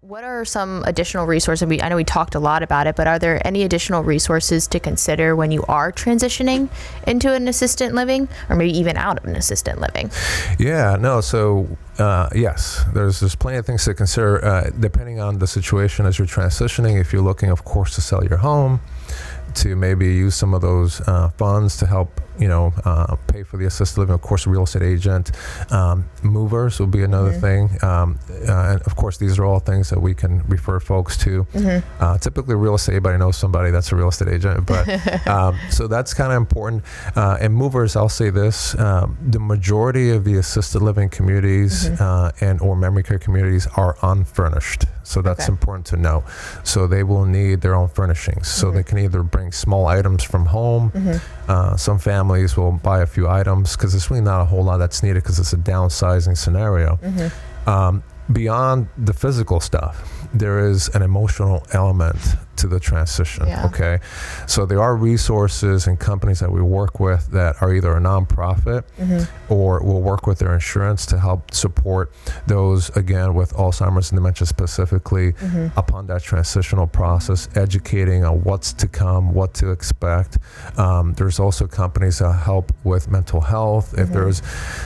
What are some additional resources? I know we talked a lot about it, but are there any additional resources to consider when you are transitioning into an assisted living, or maybe even out of an assisted living? Yeah, no. So yes, there's plenty of things to consider depending on the situation as you're transitioning. If you're looking, of course, to sell your home, to maybe use some of those funds to help pay for the assisted living. Of course, a real estate agent, movers will be another thing. And of course, these are all things that we can refer folks to. Typically real estate, everybody knows somebody that's a real estate agent, but so that's kind of important. And movers, I'll say this, the majority of the assisted living communities and or memory care communities are unfurnished. So that's important to know. So they will need their own furnishings. So they can either bring small items from home. Some families will buy a few items because there's really not a whole lot that's needed because it's a downsizing scenario. Beyond the physical stuff, there is an emotional element to the transition. Okay, so there are resources and companies that we work with that are either a nonprofit or will work with their insurance to help support those, again, with Alzheimer's and dementia specifically, upon that transitional process, educating on what's to come, what to expect. There's also companies that help with mental health if there's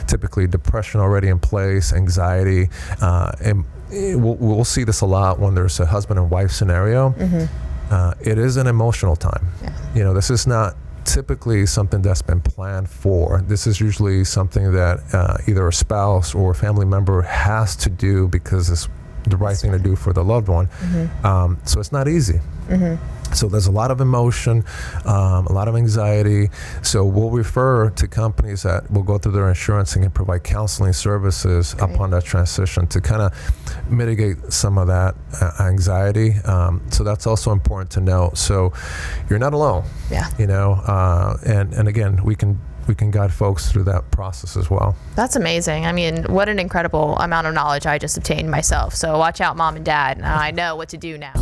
typically depression already in place, anxiety, and we'll see this a lot when there's a husband and wife scenario. It is an emotional time. This is not typically something that's been planned for. This is usually something that either a spouse or a family member has to do because it's the right thing to do for the loved one. So it's not easy. So there's a lot of emotion, a lot of anxiety. So we'll refer to companies that will go through their insurance and can provide counseling services upon that transition to kind of mitigate some of that anxiety. So that's also important to know. So you're not alone. And again, we can guide folks through that process as well. That's amazing. I mean, what an incredible amount of knowledge I just obtained myself. So watch out, mom and dad. I know what to do now.